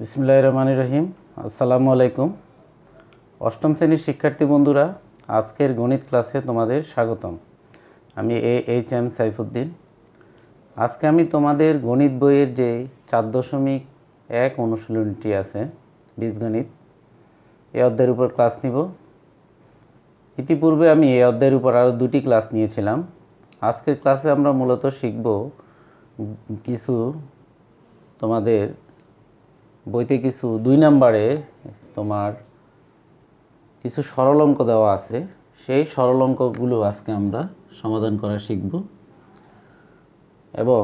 বিসমিল্লাহির রহমানির রহিম। আসসালামু আলাইকুম। অষ্টম শ্রেণীর শিক্ষার্থী বন্ধুরা, আজকের গণিত ক্লাসে তোমাদের স্বাগতম। আমি এইচ এম সাইফুদ্দিন। আজকে আমি তোমাদের গণিত বইয়ের যে 4.1 অনুশীলনীটি আছে বীজগণিত, এই অধ্যায়ের উপর ক্লাস নিব। ইতিপূর্বে আমি এই অধ্যায়ের উপর আরও 2টি ক্লাস নিয়েছিলাম। আজকের ক্লাসে আমরা মূলত শিখব কিছু তোমাদের বইতে কিছু 2 নম্বরে তোমার কিছু সরল অঙ্ক দেওয়া আছে, সেই সরল অঙ্কগুলো আজকে আমরা সমাধান করা শিখব এবং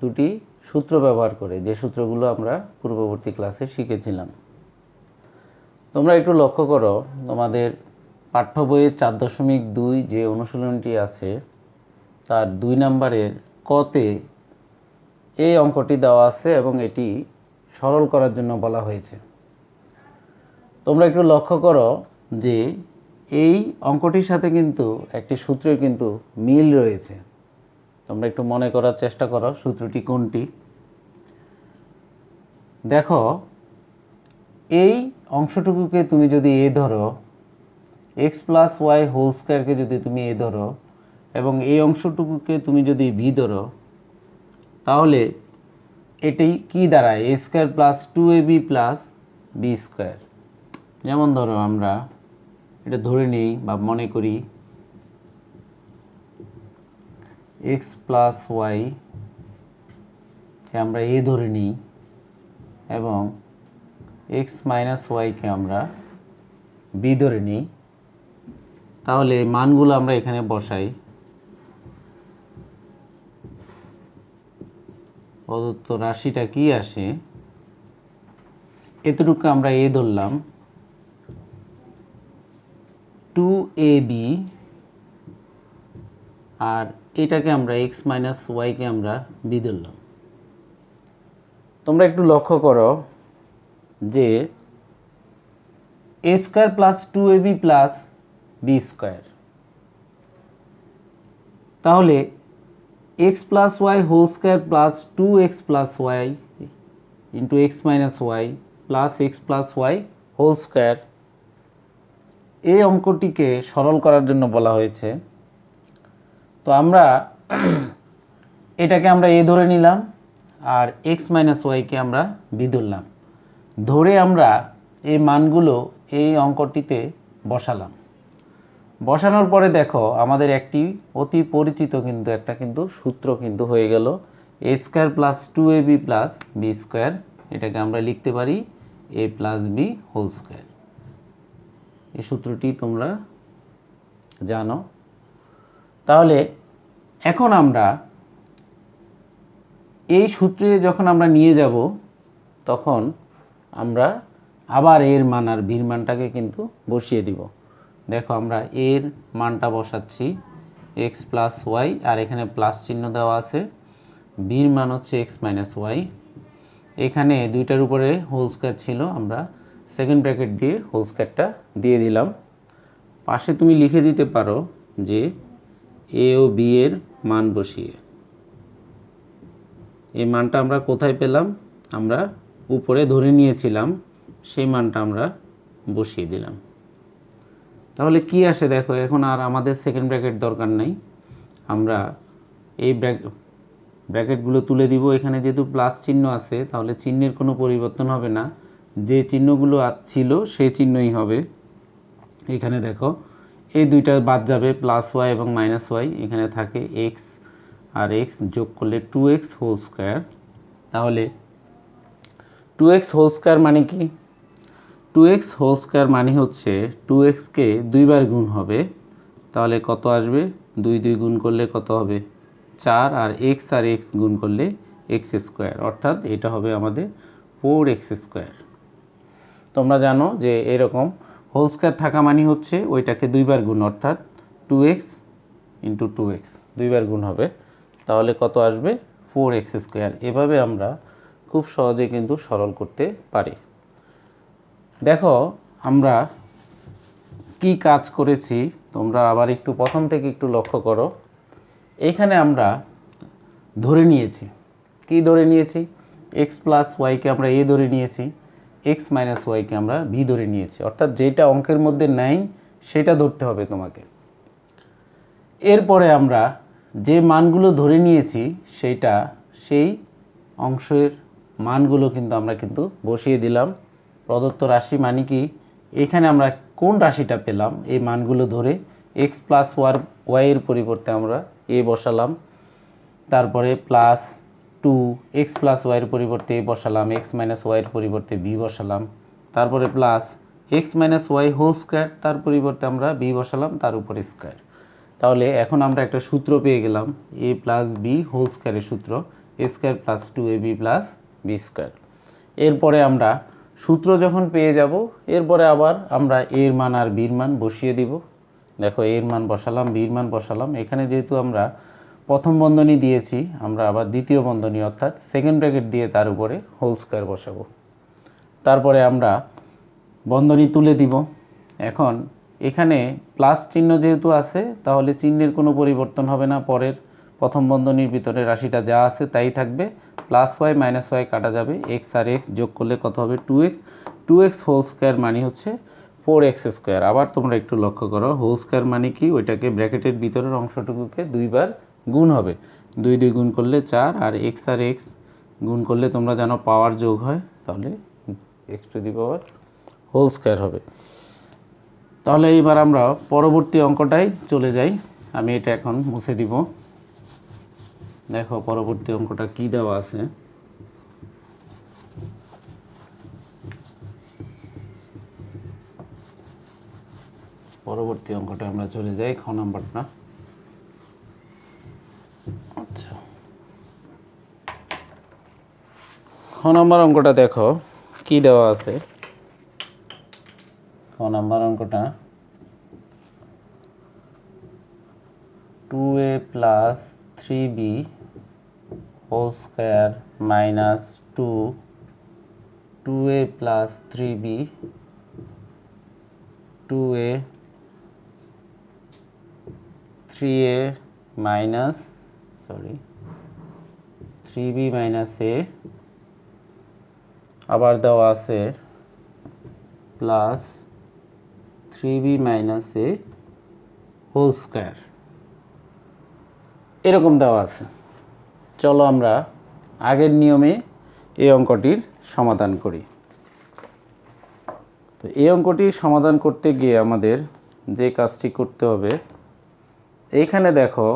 2টি সূত্র ব্যবহার করে, যে সূত্রগুলো আমরা পূর্ববর্তী ক্লাসে শিখেছিলাম। তোমরা একটু লক্ষ্য করো, তোমাদের পাঠ্য বইয়ের 4.2 যে অনুশীলনটি আছে তার 2 নম্বরের কতে এই অঙ্কটি দেওয়া আছে এবং এটি সরল করার জন্য বলা হয়েছে। তোমরা একটু লক্ষ্য করো যে এই অঙ্কটির সাথে কিন্তু একটি সূত্রের কিন্তু মিল রয়েছে। তোমরা একটু মনে করার চেষ্টা করো সূত্রটি কোনটি। দেখো, এই অংশটুকুকে তুমি যদি এ ধরো, এক্স প্লাস ওয়াই হোল স্কোয়ারকে যদি তুমি এ ধরো এবং এই অংশটুকুকে তুমি যদি ভি ধরো, তাহলে এটি কি দাঁড়ায়? A square plus 2ab plus B square. যেমন ধরো আমরা এটা ধরে নিই বা মনে করি এক্স প্লাস ওয়াইকে আমরা এ ধরে নিই এবং এক্স মাইনাস ওয়াইকে আমরা বি ধরে নিই। তাহলে মানগুলো আমরা এখানে বসাই। প্রদত্ত রাশিটা কি আসে, এতটুকু আমরা এ ধরলাম 2ab, আর এটাকে আমরা এক্স মাইনাস ওয়াইকে আমরা বি ধরলাম। তোমরা একটু লক্ষ্য করো যে A square plus 2ab plus B square, তাহলে X plus Y whole square plus 2x plus Y into X minus Y plus X plus Y whole square, এই অঙ্কটিকে সরল করার জন্য বলা হয়েছে। তো আমরা এটাকে আমরা এ ধরে নিলাম আর এক্স মাইনাস ওয়াইকে আমরা বি ধরলাম। ধরে আমরা এই মানগুলো এই অঙ্কটিতে বসালাম। বসানোর পরে দেখো আমাদের একটি অতি পরিচিত কিন্তু সূত্র কিন্তু হয়ে গেল A square plus 2ab plus B square. এটাকে আমরা লিখতে পারি A plus B whole square. এই সূত্রটি তোমরা জানো। তাহলে এখন আমরা এই সূত্রে যখন আমরা নিয়ে যাব, তখন আমরা আবার এর মান আর বির মানটাকে কিন্তু বসিয়ে দিব। দেখো আমরা এর মানটা বসাচ্ছি এক্স প্লাস ওয়াই, আর এখানে প্লাস চিহ্ন দেওয়া আছে। বির মান হচ্ছে এক্স মাইনাস ওয়াই। এখানে দুইটার উপরে হোল স্কোয়ার ছিল, আমরা সেকেন্ড ব্র্যাকেট দিয়ে হোল স্কোয়ারটা দিয়ে দিলাম। পাশে তুমি লিখে দিতে পারো যে এ ও বি এর মান বসিয়ে। এই মানটা আমরা কোথায় পেলাম? আমরা উপরে ধরে নিয়েছিলাম, সেই মানটা আমরা বসিয়ে দিলাম। তাহলে কি আসে দেখো, এখন আর আমাদের সেকেন্ড ব্র্যাকেট দরকার নাই। আমরা এই ব্র্যাকেটগুলো তুলে দিব। এখানে যেহেতু প্লাস চিহ্ন আছে, তাহলে চিহ্নের কোনো পরিবর্তন হবে না, যে চিহ্নগুলো ছিল সেই চিহ্নই হবে। এখানে দেখো এই দুইটা বাদ যাবে, প্লাস ওয়াই এবং মাইনাস ওয়াই। এখানে থাকে এক্স আর এক্স যোগ করলে 2x হোল স্কোয়ার। তাহলে 2x হোল স্কোয়ার মানে কি? 2x হোল স্কোয়ার মানে হচ্ছে 2xকে দুইবার গুণ হবে, তাহলে কত আসবে? 2 গুণ করলে কত হবে? 4, আর x গুণ করলে এক্স স্কোয়ার, অর্থাৎ এটা হবে আমাদের 4x স্কোয়ার। তোমরা জানো যে এরকম হোল স্কোয়ার থাকা মানে হচ্ছে ওইটাকে দুইবার গুণ, অর্থাৎ 2x ইন্টু 2x দুইবার গুণ হবে, তাহলে কত আসবে? 4x square. এভাবে আমরা খুব সহজে কিন্তু সরল করতে পারি। দেখো আমরা কি কাজ করেছি, তোমরা আবার একটু প্রথম থেকে একটু লক্ষ্য করো। এইখানে আমরা ধরে নিয়েছি, কি ধরে নিয়েছি? এক্স প্লাস ওয়াইকে আমরা এ ধরে নিয়েছি, এক্স মাইনাস ওয়াইকে আমরা বি ধরে নিয়েছি, অর্থাৎ যেটা অঙ্কের মধ্যে নাই সেটা ধরতে হবে তোমাকে। এরপরে আমরা যে মানগুলো ধরে নিয়েছি সেই অংশের মানগুলো কিন্তু আমরা কিন্তু বসিয়ে দিলাম। প্রদত্ত রাশি মানে কি, এখানে আমরা কোন রাশিটা পেলাম এই মানগুলো ধরে এক্স প্লাস ওয়াইয়ের পরিবর্তে আমরা এ বসালাম, তারপরে প্লাস 2 এক্স প্লাস ওয়াইয়ের পরিবর্তে এ বসালাম, এক্স মাইনাস ওয়াইয়ের পরিবর্তে বি বসালাম, তারপরে plus X minus Y whole square, তার পরিবর্তে আমরা বি বসালাম, তার উপরে স্কোয়ার। তাহলে এখন আমরা একটা সূত্র পেয়ে গেলাম, এ প্লাস বি হোল স্কোয়ারের সূত্র, a square plus 2ab plus B square. এরপরে আমরা সূত্র যখন পেয়ে যাব, এরপরে আবার আমরা এর মান আর বির মান বসিয়ে দিব। দেখো এর মান বসালাম, বির মান বসালাম। এখানে যেহেতু আমরা প্রথম বন্ধনী দিয়েছি, আমরা আবার দ্বিতীয় বন্ধনী অর্থাৎ সেকেন্ড ব্র্যাকেট দিয়ে তার উপরে হোল স্কোয়ার বসাবো। তারপরে আমরা বন্ধনী তুলে দিব। এখন এখানে প্লাস চিহ্ন যেহেতু আছে, তাহলে চিহ্নের কোনো পরিবর্তন হবে না, পরের প্রথম বন্ধনীর ভিতরে রাশিটা যা আছে তাই থাকবে। প্লাস ওয়াই মাইনাস ওয়াই কাটা যাবে, এক্স আর এক্স যোগ করলে কত হবে 2x হোল স্কোয়ার মানে হচ্ছে 4x স্কোয়ার। আবার তোমরা একটু লক্ষ্য করো, হোল স্কোয়ার মানে কি, ওইটাকে ব্র্যাকেটের ভিতরের অংশটুকুকে দুইবার গুণ হবে, 2 গুণ করলে 4, আর x গুণ করলে তোমরা জানো পাওয়ার যোগ হয়, তাহলে x to the power whole square হবে। তাহলে এইবার আমরা পরবর্তী অঙ্কটাই চলে যাই। আমি এটা এখন মুছে দিব। দেখো পরবর্তী অঙ্কটা কি দেওয়া আছে। পরবর্তী অঙ্কটা আমরা চলে যাই, খ নাম্বারটা। আচ্ছা, খ নাম্বার অঙ্কটা দেখো কি দেওয়া আছে। খ নাম্বার অঙ্কটা 2a plus 3b whole square minus 2a plus 3b 3a minus 3b minus a, আবার দেওয়া আছে plus 3b minus a whole square, এরকম দেওয়া আছে। চলো আমরা আগের নিয়মে এই অঙ্কটির সমাধান করি। তো এই অঙ্কটির সমাধান করতে গিয়ে আমাদের যে কাজটি করতে হবে, এইখানে দেখো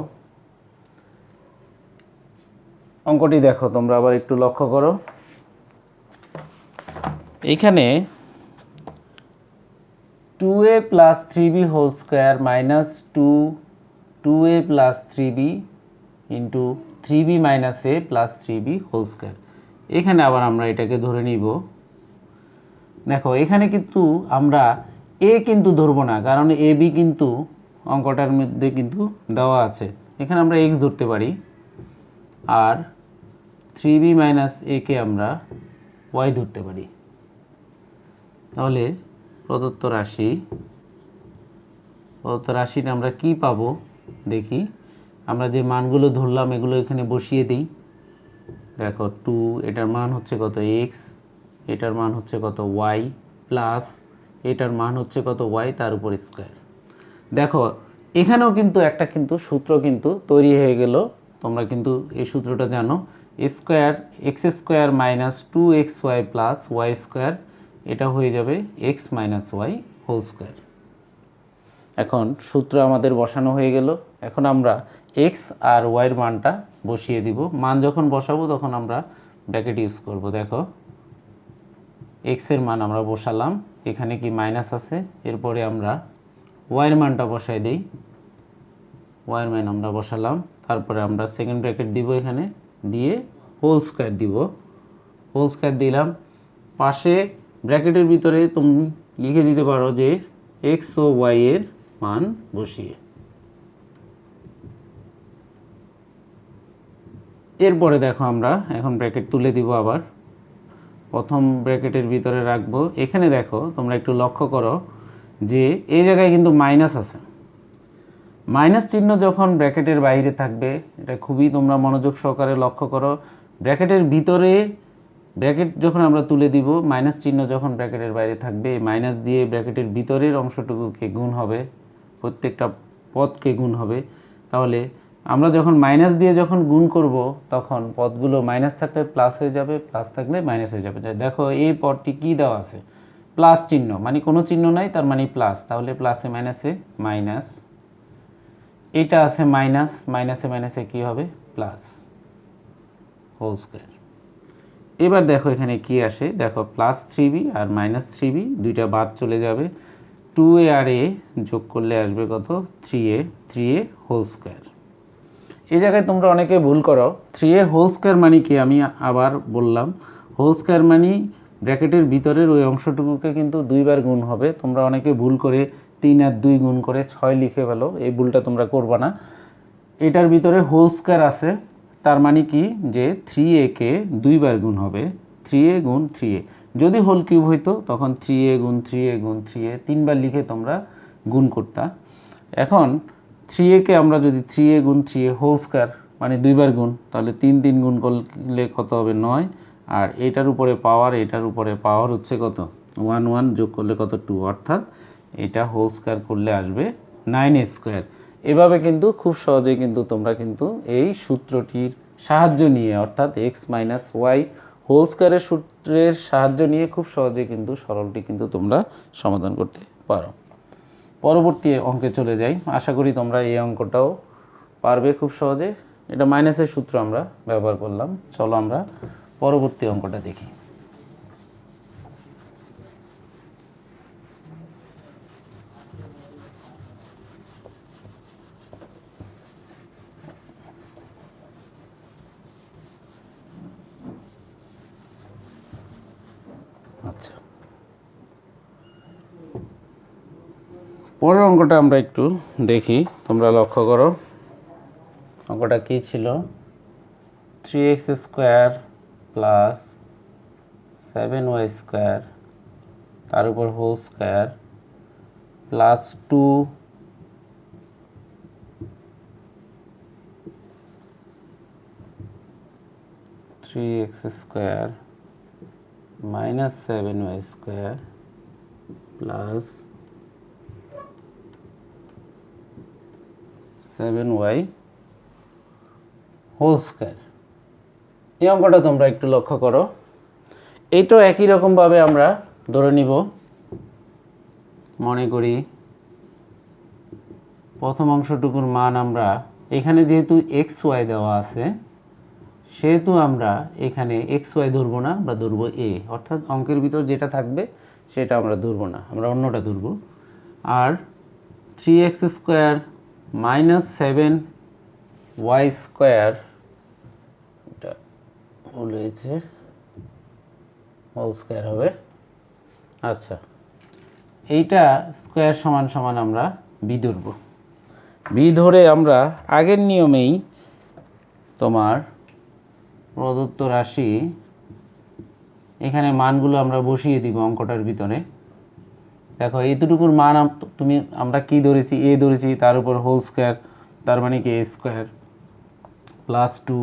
অঙ্কটি দেখো তোমরা আবার একটু লক্ষ্য করো। এইখানে 2a plus 3b whole square minus 2a plus 3b into 3b minus a plus 3b whole square. এখানে আবার আমরা এটাকে ধরে নিব। দেখো এখানে কিন্তু আমরা a কিন্তু ধরবো না, কারণ a b কিন্তু অঙ্কটার মধ্যে কিন্তু দেওয়া আছে। এখানে আমরা x ধরতে পারি, আর 3b মাইনাস a কে আমরা y ধরতে পারি। তাহলে প্রদত্ত রাশিটা আমরা কি পাবো দেখি। আমরা যে মানগুলো ধরলাম এগুলো এখানে বসিয়ে দিই। দেখো 2, এটার মান হচ্ছে কত x, এটার মান হচ্ছে কত y, প্লাস এটার মান হচ্ছে কত y, তার উপর স্কোয়ার। দেখো এখানেও কিন্তু একটা সূত্র কিন্তু তৈরি হয়ে গেল। তোমরা কিন্তু এই সূত্রটা জানো, square X square minus 2xy plus Y square, এটা হয়ে যাবে X minus Y whole square. এখন সূত্র আমাদের বসানো হয়ে গেল। এখন আমরা এক্স আর ওয়াইয়ের মানটা বসিয়ে দিব। মান যখন বসাবো তখন আমরা ব্র্যাকেট ইউজ করব। দেখো এক্সের মান আমরা বসালাম, এখানে কি মাইনাস আছে, এরপরে আমরা ওয়াইয়ের মানটা বসাই দিই। ওয়াইয়ের মান আমরা বসালাম, তারপরে আমরা সেকেন্ড ব্র্যাকেট দিব, এখানে দিয়ে হোল স্কোয়ার দিব। হোল স্কোয়ার দিলাম, পাশে ব্র্যাকেটের ভিতরে তুমি লিখে দিতে পারো যে এক্স ও ওয়াই এর মান বসিয়ে। এরপরে দেখো আমরা এখন ব্র্যাকেট তুলে দিব, আবার প্রথম ব্র্যাকেটের ভিতরে রাখবো। এখানে দেখো তোমরা একটু লক্ষ্য করো যে এই জায়গায় কিন্তু মাইনাস আছে। মাইনাস চিহ্ন যখন ব্র্যাকেটের বাইরে থাকবে, এটা খুবই তোমরা মনোযোগ সহকারে লক্ষ্য করো। ব্র্যাকেটের ভিতরে ব্র্যাকেট যখন আমরা তুলে দিব, মাইনাস চিহ্ন যখন ব্র্যাকেটের বাইরে থাকবে, মাইনাস দিয়ে ব্র্যাকেটের ভিতরের অংশটুকুকে গুণ হবে, প্রত্যেকটা পদকে গুণ হবে। তাহলে আমরা যখন মাইনাস দিয়ে যখন গুণ করব, তখন পদগুলো মাইনাস থাকলে প্লাস হয়ে যাবে, প্লাস থাকলে মাইনাস হয়ে যাবে। দেখো এই পদটি কী দেওয়া আছে, প্লাস চিহ্ন, মানে কোনো চিহ্ন নাই, তার মানে প্লাস, তাহলে প্লাসে মাইনাসে মাইনাস, এটা আছে মাইনাস, মাইনাসে মাইনাসে কী হবে, প্লাস হোল স্কোয়ার। এবার দেখো এখানে কি আসে, দেখো প্লাস 3b আর মাইনাস 3b দুইটা বাদ চলে যাবে, 2a আর a যোগ করলে আসবে কত, 3a হোল স্কোয়ার। এই জায়গায় তোমরা অনেকে ভুল করো, 3a হোল স্কোয়ার মানে কি, আমি আবার বললাম, হোল স্কোয়ার মানে ব্র্যাকেটের ভিতরের ওই অংশটুকুকে কিন্তু দুইবার গুণ হবে। তোমরা অনেকে ভুল করে 3 আর 2 গুণ করে 6 লিখে ফেলো, এই ভুলটা তোমরা করবা না। এটার ভিতরে হোল স্কোয়ার আছে, তার মানে কি যে 3a কে দুইবার গুণ হবে, 3a গুণ 3a। যদি হোল কিউব হইতো তখন 3a গুণ 3a গুণ 3a তিনবার লিখে তোমরা গুণ করতা। এখন 3a কে আমরা যদি 3a গুণ 3a হোল স্কোয়ার মানে দুইবার গুণ, তাহলে 3 3 গুণ করলে কত হবে, 9। আর এটার উপরে পাওয়ার, এটার উপরে পাওয়ার হচ্ছে কত, 1 1 যোগ করলে কত, 2, অর্থাৎ এটা হোল স্কোয়ার করলে আসবে 9a স্কোয়ার। এভাবে কিন্তু খুব সহজেই কিন্তু তোমরা কিন্তু এই সূত্রটির সাহায্য নিয়ে, অর্থাৎ এক্স মাইনাস ওয়াই হোল স্কোয়ারের সূত্রের সাহায্য নিয়ে খুব সহজেই কিন্তু সরলটি কিন্তু তোমরা সমাধান করতে পারো। পরবর্তী অঙ্কে চলে যাই, আশা করি তোমরা এই অঙ্কটাও পারবে খুব সহজে। এটা মাইনাসের সূত্র আমরা ব্যবহার করলাম। চলো আমরা পরবর্তী অঙ্কটা দেখি। আচ্ছা, পরের অঙ্কটা আমরা একটু দেখি, তোমরা লক্ষ্য করো অঙ্কটা কী ছিল, 3x square plus 7y square তার উপর whole square plus 2 3x square minus 7y square plus 7y whole square. এই অঙ্কটা তোমরা একটু লক্ষ্য করো, এইটাও একই রকমভাবে আমরা ধরে নিব। মনে করি প্রথম অংশটুকুর মান আমরা এখানে যেহেতু এক্স ওয়াই দেওয়া আছে, সেহেতু আমরা এখানে এক্স ওয়াই ধরবো না, আমরা ধরবো এ, অর্থাৎ অঙ্কের ভিতর যেটা থাকবে সেটা আমরা ধরবো না, আমরা অন্যটা ধরবো। আর 3x square minus 7y square, এটা ভুল হয়েছে, হোল স্কোয়ার হবে। আচ্ছা, এইটা স্কোয়ার সমান সমান আমরা বি ধরব। বি ধরে আমরা আগের নিয়মেই তোমার প্রদত্ত রাশি এখানে মানগুলো আমরা বসিয়ে দিব অঙ্কটার ভিতরে। দেখো এইটুকুর মান আমরা কি ধরেছি, এ ধরেছি, তার উপর হোল স্কোয়ার, তার মানে কি এ স্কোয়ার প্লাস 2,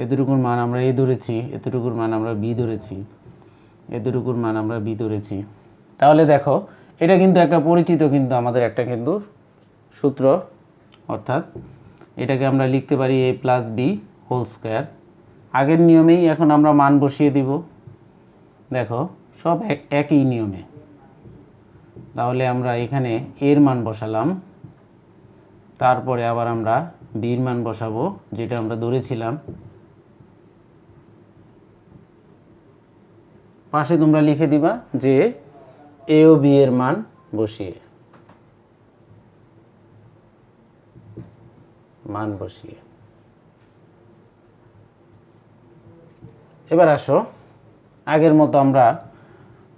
এতটুকুর মান আমরা এ ধরেছি, এতটুকুর মান আমরা বি ধরেছি, এতটুকুর মান আমরা বি ধরেছি। তাহলে দেখো এটা কিন্তু একটা পরিচিত কিন্তু আমাদের একটা কিন্তু সূত্র, অর্থাৎ এটাকে আমরা লিখতে পারি A plus B whole square. আগের নিয়মেই এখন আমরা মান বসিয়ে দিব, দেখো সব একই নিয়মে। তাহলে আমরা এখানে এর মান বসালাম, তারপরে আবার আমরা বির মান বসাবো যেটা আমরা ধরেছিলাম। পাশে তোমরা লিখে দিবা যে এ ও বি এর মান বসিয়ে, এবার আসো আগের মতো আমরা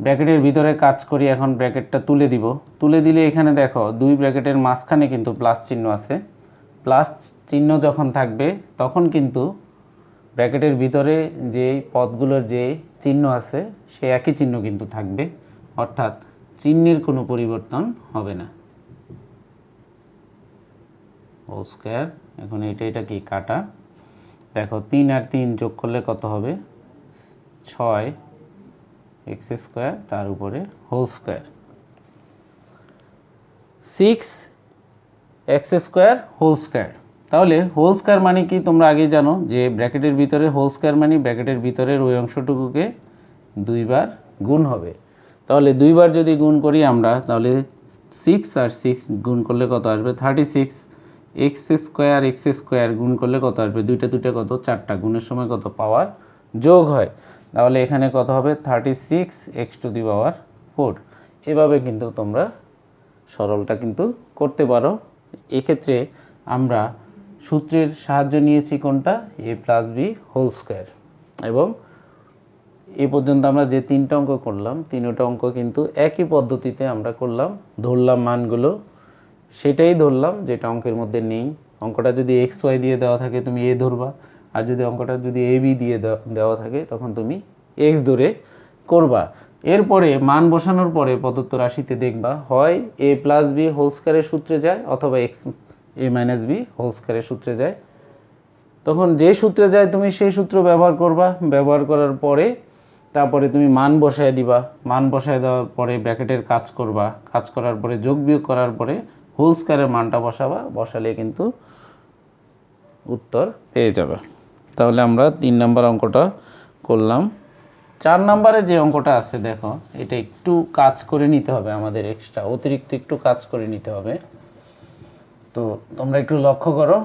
ব্র্যাকেটের ভিতরে কাজ করি। এখন ব্র্যাকেটটা তুলে দিব, তুলে দিলে এখানে দেখো দুই ব্র্যাকেটের মাঝখানে কিন্তু প্লাস চিহ্ন আছে। প্লাস চিহ্ন যখন থাকবে তখন কিন্তু ব্র্যাকেটের ভিতরে যে পদগুলোর যে চিহ্ন আছে সে একই চিহ্ন কিন্তু থাকবে, অর্থাৎ চিহ্নের কোনো পরিবর্তন হবে না। হোল স্কোয়ার, এখন এটা কি কাটা, দেখো 3 আর 3 যোগ করলে কত হবে, 6x² তার উপরে whole square, 6x² whole square. তাহলে হোল স্কোয়ার মানে কি তোমরা আগেই জানো যে ব্র্যাকেটের ভিতরে হোল স্কোয়ার মানে ব্র্যাকেটের ভিতরের ওই অংশটুকুকে 2 বার গুণ হবে। তাহলে 2 বার যদি গুণ করি আমরা, তাহলে 6 আর 6 গুণ করলে কত আসবে 36, x² গুণ করলে কত আসবে, দুইটা কত 4টা, গুণের সময় কত পাওয়ার যোগ হয়। তাহলে এখানে কত হবে 36x⁴। এভাবে কিন্তু তোমরা সরলটা কিন্তু করতে পারো। এক্ষেত্রে আমরা সূত্রের সাহায্য নিয়েছি কোনটা, a+b² এবং এ পর্যন্ত আমরা যে 3টা অঙ্ক করলাম 3টা অঙ্ক কিন্তু একই পদ্ধতিতে আমরা করলাম, ধরলাম মানগুলো সেটাই ধরলাম যেটা অঙ্কের মধ্যে নেই। অঙ্কটা যদি xy দিয়ে দেওয়া থাকে তুমি a ধরবা, আর যদি অঙ্কটা যদি ab দিয়ে দেওয়া থাকে তখন তুমি x ধরে করবা। এরপরে মান বসানোর পরে প্রদত্ত রাশিতে দেখবা হয় a+b² সূত্রে যায় অথবা a-b² সূত্রে যায়। তখন যে সূত্রে যায় তুমি সেই সূত্র ব্যবহার করবা, ব্যবহার করার পরে তারপরে তুমি মান বসায় দিবা, মান বসায় দেওয়ার পরে ব্র্যাকেটের কাজ করবা, কাজ করার পরে যোগ বিয়োগ করার পরে হোল স্কোয়ারের মানটা বসাবা, বসালে কিন্তু উত্তর পেয়ে যাবে। তাহলে আমরা 3 নম্বর অঙ্কটা করলাম। 4 নম্বরে যে অঙ্কটা আছে দেখো, এটা একটু কাজ করে নিতে হবে, আমাদের এক্সট্রা অতিরিক্ত একটু কাজ করে নিতে হবে। তো তোমরা একটু লক্ষ্য করো,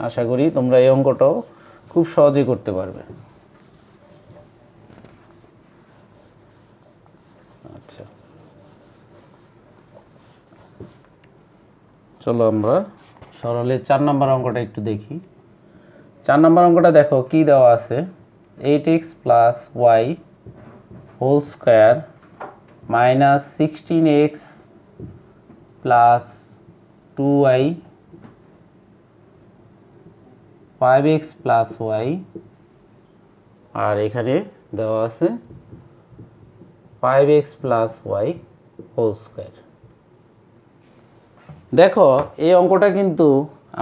আশা করি তোমরা এই অঙ্কটাও খুব সহজে করতে পারবে। আচ্ছা, চলো আমরা সরলের 4 নম্বর অঙ্কটা একটু দেখি। 4 নম্বর অঙ্কটা দেখো কি দেওয়া আছে, 8x + y² - 16x + 2y 5x + y, আর এখানে দেওয়া আছে 5x + y²। দেখো এই অঙ্কটা কিন্তু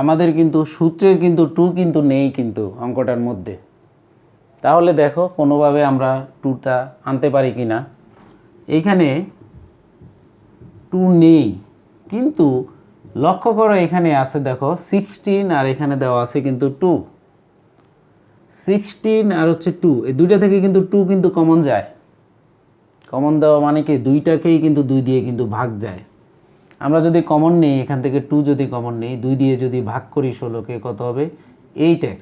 আমাদের কিন্তু সূত্রের কিন্তু 2 কিন্তু নেই কিন্তু অঙ্কটার মধ্যে। তাহলে দেখো কোনোভাবে আমরা 2টা আনতে পারি কি না। এইখানে 2 নেই, কিন্তু লক্ষ্য করো এখানে আছে দেখো 16 আর এখানে দেওয়া আছে কিন্তু 2, 16 আর হচ্ছে 2, এই দুইটা থেকে কিন্তু 2 কিন্তু কমন যায়। কমন দেওয়া মানে কি দুইটাকেই কিন্তু 2 দিয়ে কিন্তু ভাগ যায়। আমরা যদি কমন নেই এখান থেকে 2 যদি কমন নেই, 2 দিয়ে যদি ভাগ করি 16কে কত হবে 8x,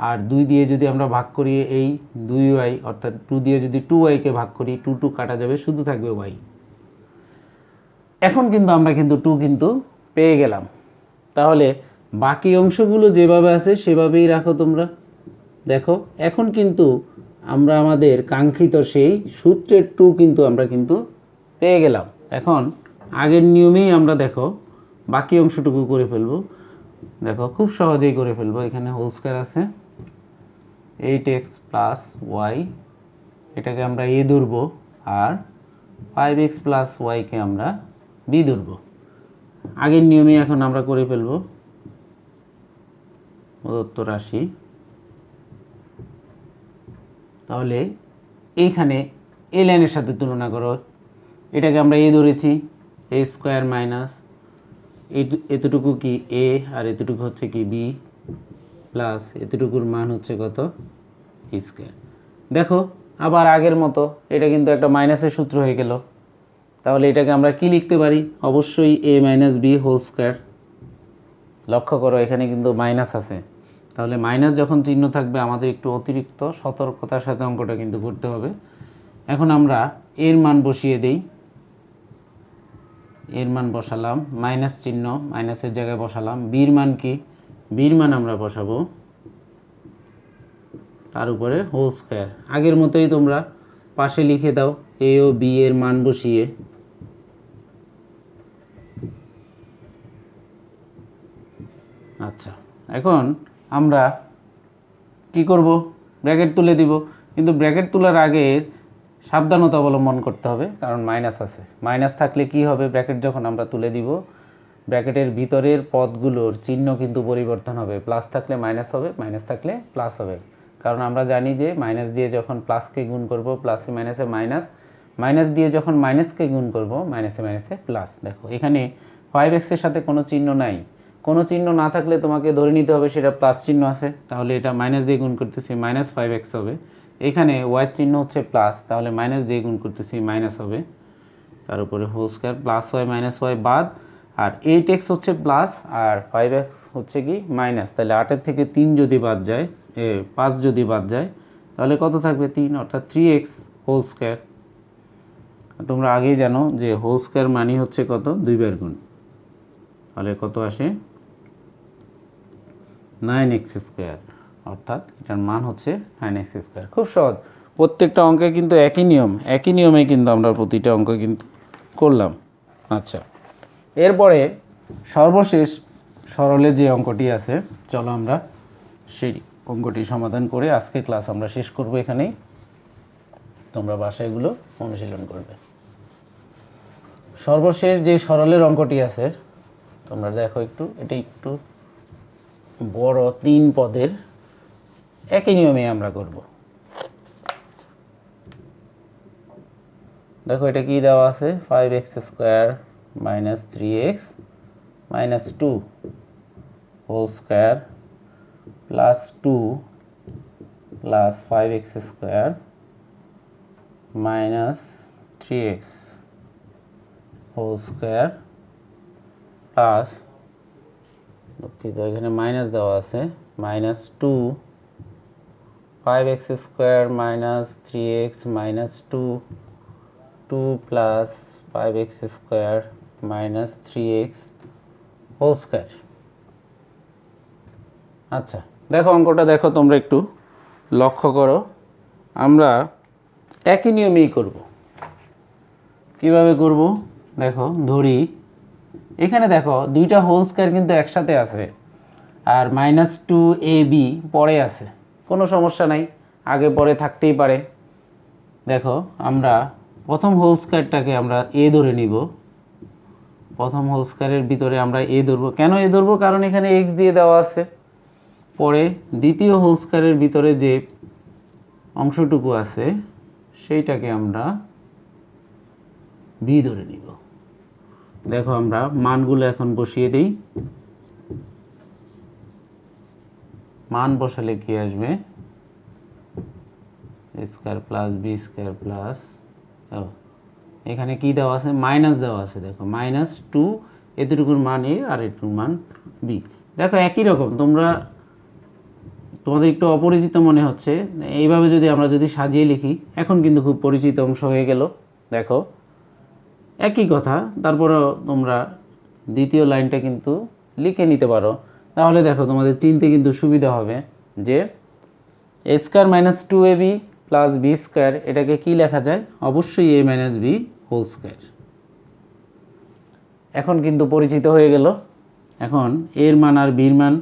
আর 2 দিয়ে যদি আমরা ভাগ করি এই 2y, অর্থাৎ 2 দিয়ে যদি 2y-কে ভাগ করি 2 কাটা যাবে, শুধু থাকবে y। এখন কিন্তু আমরা কিন্তু 2 কিন্তু পেয়ে গেলাম। তাহলে বাকি অংশগুলো যেভাবে আছে সেভাবেই রাখো তোমরা। দেখো এখন কিন্তু আমরা আমাদের কাঙ্ক্ষিত সেই সূত্রের 2 কিন্তু আমরা কিন্তু পেয়ে গেলাম। এখন আগের নিয়মেই আমরা দেখো বাকি অংশটুকু করে ফেলবো। দেখো খুব সহজেই করে ফেলবো। এখানে হোল স্কয়ার আছে, 8x + y, এটাকে আমরা a ধরবো, আর 5x + y কে আমরা b ধরবো। আগের নিয়মে এখন আমরা করে ফেলবো প্রদত্ত রাশি। তাহলে এইখানে এই লাইনের সাথে তুলনা করো, এটাকে আমরা a ধরেছি, a² - এতটুকু কি a, আর এতটুকু হচ্ছে কি b, প্লাস এতটুকুর মান হচ্ছে কত a²। দেখো আবার আগের মতো এটা কিন্তু একটা মাইনাসের সূত্র হয়ে গেল। তাহলে এটাকে আমরা কি লিখতে পারি, অবশ্যই a-b²। লক্ষ্য করো এখানে কিন্তু মাইনাস আছে, তাহলে মাইনাস যখন চিহ্ন থাকবে আমাদের একটু অতিরিক্ত সতর্কতার সাথে অঙ্কটা কিন্তু করতে হবে। এখন আমরা এর মান বসিয়ে দেই, এর মান বসালাম, মাইনাস চিহ্ন মাইনাসের জায়গায় বসালাম। বির মান কি, বির মান আমরা বসাবো তার উপরে হোল স্কয়ার। আগের মতোই তোমরা পাশে লিখে দাও a ও b এর মান বসিয়ে। আচ্ছা, এখন আমরা কি করব, ব্র্যাকেট তুলে দিব। কিন্তু ব্র্যাকেট তোলার আগে সাবধানতা অবলম্বন করতে হবে, কারণ মাইনাস আছে। মাইনাস থাকলে কি হবে, ব্র্যাকেট যখন আমরা তুলে দিব ব্র্যাকেটের ভিতরের পদগুলোর চিহ্ন কিন্তু পরিবর্তন হবে। প্লাস থাকলে মাইনাস হবে, মাইনাস থাকলে প্লাস হবে। কারণ আমরা জানি যে মাইনাস দিয়ে যখন প্লাসকে গুণ করব, প্লাসে মাইনাসে মাইনাস, মাইনাস দিয়ে যখন মাইনাসকে গুণ করব, মাইনাসে মাইনাসে প্লাস। দেখো এখানে 5x এর সাথে কোনো চিহ্ন নাই, কোনো চিহ্ন না থাকলে তোমাকে ধরে নিতে হবে সেটা প্লাস চিহ্ন আছে, তাহলে এটা মাইনাস দিয়ে গুণ করতেছি মাইনাস 5x হবে। এখানে ওয়াই চিহ্ন হচ্ছে প্লাস, তাহলে মাইনাস দিয়ে গুণ করতেছি মাইনাস হবে, তার উপরে whole square plus Y minus Y বাদ, আর 8x হচ্ছে প্লাস আর 5x হচ্ছে কি মাইনাস, তাহলে 8-এর থেকে 3 যদি বাদ যায়, 5 যদি বাদ যায়, তাহলে কত থাকবে 3, অর্থাৎ 3x হোল স্কয়ার। তোমরা আগেই জানো যে হোল স্কয়ার মানে হচ্ছে কত, 2 বার গুণ, তাহলে কত আসে 9x স্কয়ার, অর্থাৎ এটার মান হচ্ছে 9x স্কয়ার। খুব সহজ, প্রত্যেকটা অঙ্কে কিন্তু একই নিয়ম, একই নিয়মে কিন্তু আমরা প্রতিটা অঙ্ক কিন্তু করলাম। আচ্ছা, এরপরে সর্বশেষ সরলে যে অঙ্কটি আছে, চলো আমরা সেই অঙ্কটি সমাধান করে আজকে ক্লাস আমরা শেষ করব এখানেই। তোমরা বাসায় এগুলো অনুশীলন করবে। সর্বশেষ যে সরলের অঙ্কটি আছে তোমরা দেখো একটু, এটা একটু বড়, 3 পদের, একই নিয়মে আমরা করব। দেখো এটা কি দেওয়া আছে, 5x square minus 3x minus 2 whole square plus 2 plus 5x square minus 3x whole square plus, দুঃখিত এখানে মাইনাস দেওয়া আছে, minus 2 5x square minus 3x minus 2 plus 5x square minus 3x whole square. আচ্ছা দেখো অঙ্কটা দেখো, তোমরা একটু লক্ষ্য করো, আমরা একই নিয়মেই করব। কিভাবে করব দেখো, ধরি এখানে দেখো দুইটা হোল স্কয়ার কিন্তু একসাথে আছে, আর মাইনাস 2ab পরে আছে, কোনো সমস্যা নাই, আগে পরে থাকতেই পারে। দেখো আমরা প্রথম হোল স্কয়ারটাকে আমরা a ধরে নিব, প্রথম হোল স্কয়ারের ভিতরে আমরা a ধরব। কেন a ধরব, কারণ এখানে x দিয়ে দেওয়া আছে। পরে দ্বিতীয় হোল স্কয়ারের ভিতরে যে অংশটুকু আছে সেইটাকে আমরা b ধরে নিব। দেখো আমরা মানগুলো এখন বসিয়ে দিই, মান বসালে কি আসবে, a square plus b square plus, এখানে কি দেওয়া আছে, মাইনাস দেওয়া আছে। দেখো মাইনাস 2, এতটুকুর মান a আর এটুকুর মান b। দেখো একই রকম, তোমাদের একটু অপরিচিত মনে হচ্ছে, এইভাবে যদি আমরা সাজিয়ে লিখি, এখন কিন্তু খুব পরিচিত অংশ হয়ে গেল। দেখো একই কথা, তারপরেও তোমরা দ্বিতীয় লাইনটা কিন্তু লিখে নিতে পারো, তাহলে দেখো তোমাদের চিনতে কিন্তু সুবিধা হবে যে a square minus 2ab plus b square, এটাকে কি লেখা যায়, অবশ্যই a minus b whole square. এখন কিন্তু পরিচিত হয়ে গেল। এখন এর মান আর বির মান